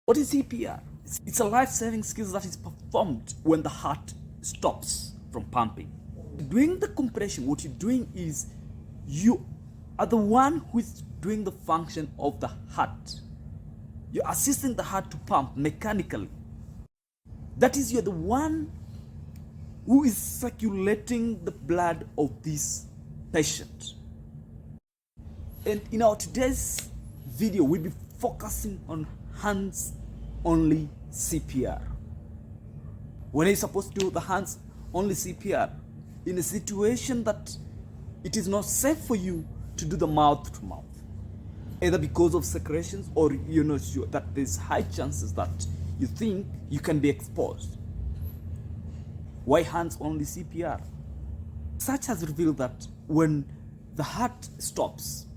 What is CPR? It's a life-saving skill that is performed when the heart stops from pumping. Doing the compression, what you're doing is you are the one who is doing the function of the heart. You're assisting the heart to pump mechanically. That is, you're the one who is circulating the blood of this patient. And in our today's video, we'll be focusing on hands-only CPR. When are you supposed to do the hands-only CPR? In a situation that it is not safe for you to do the mouth-to-mouth, either because of secretions or you're not sure that there's high chances that you think you can be exposed. Why hands-only CPR? Research has revealed that when the heart stops,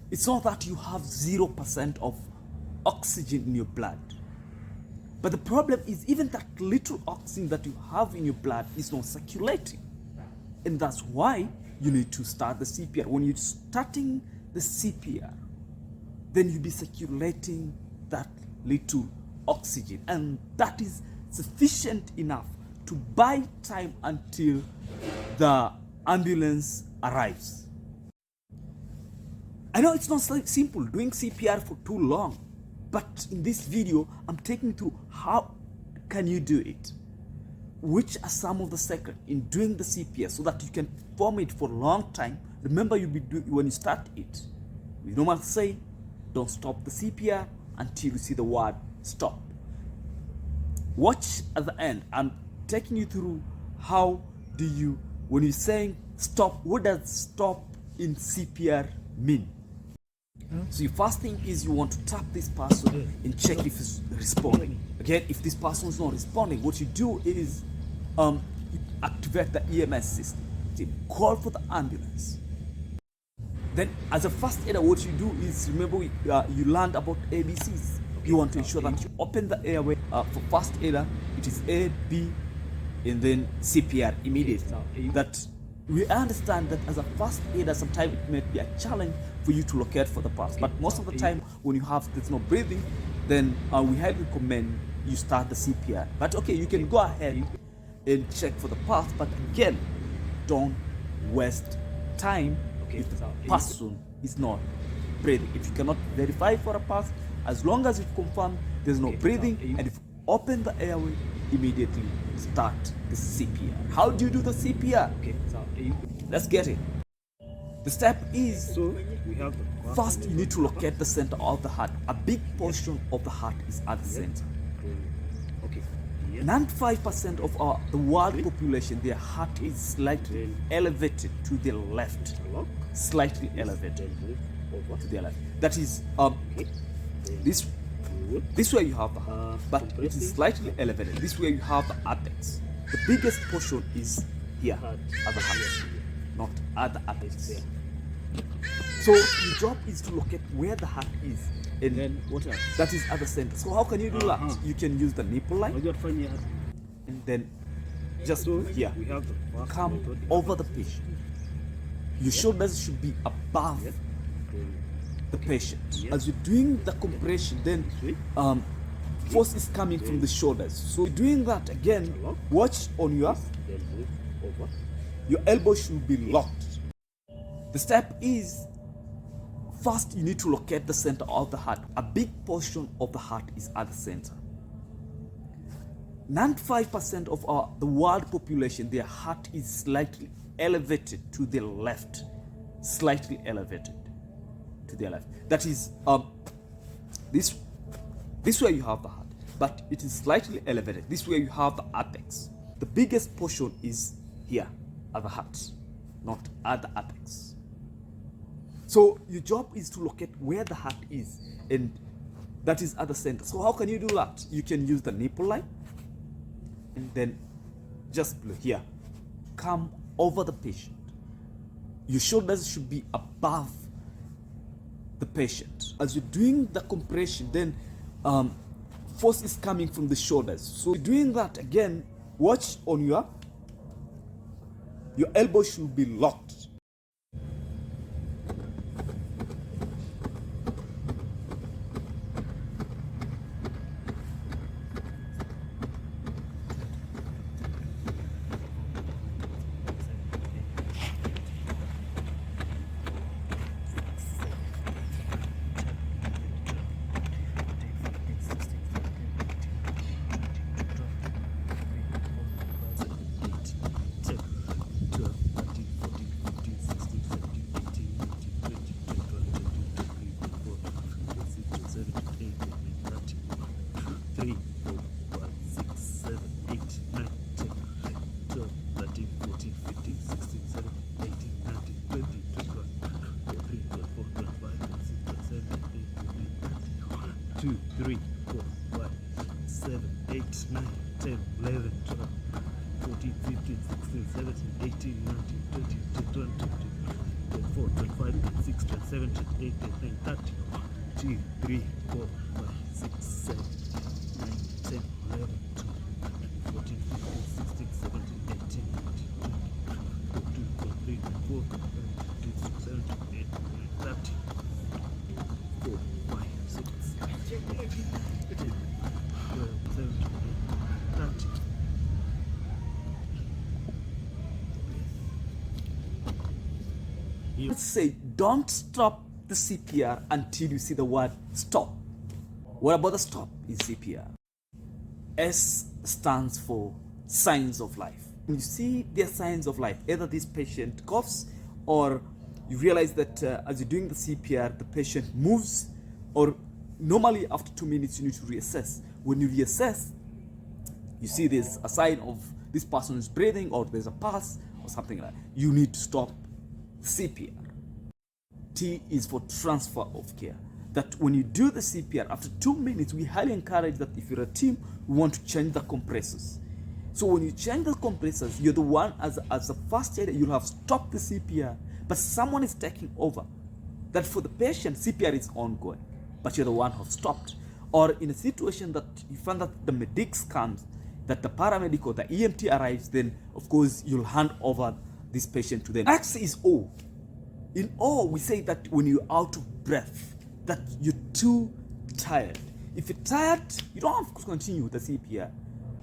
it's not that you have 0% of oxygen in your blood. But the problem is even that little oxygen that you have in your blood is not circulating. And that's why you need to start the CPR. When you're starting the CPR, then you'll be circulating that little oxygen. And that is sufficient enough to buy time until the ambulance arrives. I know it's not so simple doing CPR for too long, but in this video, I'm taking you through how can you do it, which are some of the secrets in doing the CPR so that you can perform it for a long time. Remember, you'll be doing when you start it. We normally say, don't stop the CPR until you see the word stop. Watch at the end. I'm taking you through how do you, when you're saying stop, what does stop in CPR mean? So your first thing is you want to tap this person and check if he's responding. Again, if this person is not responding, what you do is you activate the EMS system. Call for the ambulance. Then as a first aider, what you do is, remember you learned about ABCs. You want to ensure that you open the airway. For first aider, it is A, B, and then CPR immediately. That we understand that as a first aider, sometimes it may be a challenge for you to locate for the pulse. But most of the time, when you have there's no breathing, then we highly recommend you start the CPR. But okay, you can go ahead and check for the pulse. But again, don't waste time if the person is not breathing. If you cannot verify for a pulse, as long as you've confirmed there's no breathing, and if you open the airway, immediately start the CPR. How do you do the CPR? Let's get it. The step is, first you need to locate the center of the heart. A big portion of the heart is at the center. 95% of the world population, their heart is slightly elevated to the left. Slightly elevated to the left. That is, this way you have the heart, but it is slightly elevated. This way you have the apex. The biggest portion is here at the heart, not at the apex. So your job is to locate where the heart is, and then what else? That is at the center. So how can you do that? You can use the nipple line, and then just here, come over the patient. Your shoulders should be above the patient. As you're doing the compression, then force is coming from the shoulders. So doing that again, watch on your elbow should be locked. The step is, first you need to locate the center of the heart. A big portion of the heart is at the center. 95% of the world population, their heart is slightly elevated to the left. Slightly elevated to the left. That is, this way you have the heart, but it is slightly elevated. This way you have the apex. The biggest portion is here at the heart, not at the apex. So your job is to locate where the heart is, and that is at the center. So how can you do that? You can use the nipple line, and then just here, come over the patient. Your shoulders should be above the patient. As you're doing the compression, then force is coming from the shoulders. So doing that again, watch on your elbow should be locked. 2, 3, 4, 5, 7, 8, 9, 10, 11, 12, 14, 15, 16, 17, 18, 19, 20, 21, 22, 24, 25, 26, 27, 28, 29, 30. 2, 3, 4, 5, 6, 7, 9, 10, 11, 12, 14, 15, 16, 17, 18, 19, 20, 22, 23, 24, 25, 26, 27, 28, 29, 30. 4, 5, 6, 7, 8, 10, 12, 17, 18, 30. Let's say don't stop the CPR until you see the word stop. What about the stop in CPR? S stands for signs of life. When you see their signs of life, either this patient coughs or you realize that as you're doing the CPR, the patient moves, or normally after 2 minutes you need to reassess. When you reassess, you see there's a sign of this person is breathing or there's a pulse or something like that. You need to stop CPR. T is for transfer of care. That when you do the CPR, after 2 minutes, we highly encourage that if you're a team, we want to change the compressors. So when you change the compressors, you're the one, as a first aider, you'll have stopped the CPR, but someone is taking over. That for the patient, CPR is ongoing, but you're the one who stopped. Or in a situation that you find that the medics comes, that the paramedic or the EMT arrives, then of course you'll hand over this patient to them. Next is O. In O, we say that when you're out of breath, that you're too tired. If you're tired, you don't have to continue with the CPR.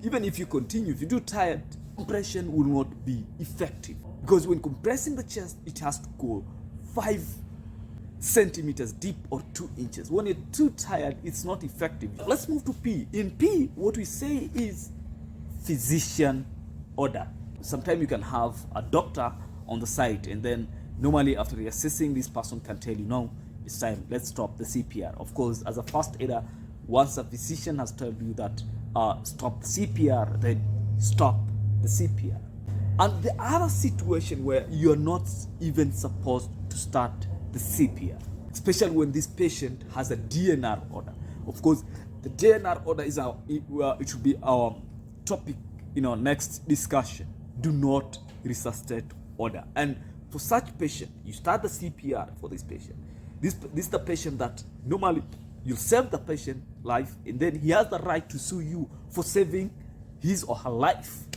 Even if you continue, if you're too tired, compression will not be effective. Because when compressing the chest, it has to go 5 centimeters deep or 2 inches. When you're too tired, it's not effective. Let's move to P. In P, what we say is physician order. Sometimes you can have a doctor on the site, and then normally after reassessing, this person can tell you, no, it's time, let's stop the CPR. Of course, as a first aider, once a physician has told you that stop the CPR, then stop the CPR. And the other situation where you're not even supposed to start the CPR, especially when this patient has a DNR order. Of course, the DNR order is it should be our topic in our next discussion. Do not resuscitate order. And for such patient, you start the CPR for this patient. This is the patient that normally you save the patient life, and then he has the right to sue you for saving his or her life.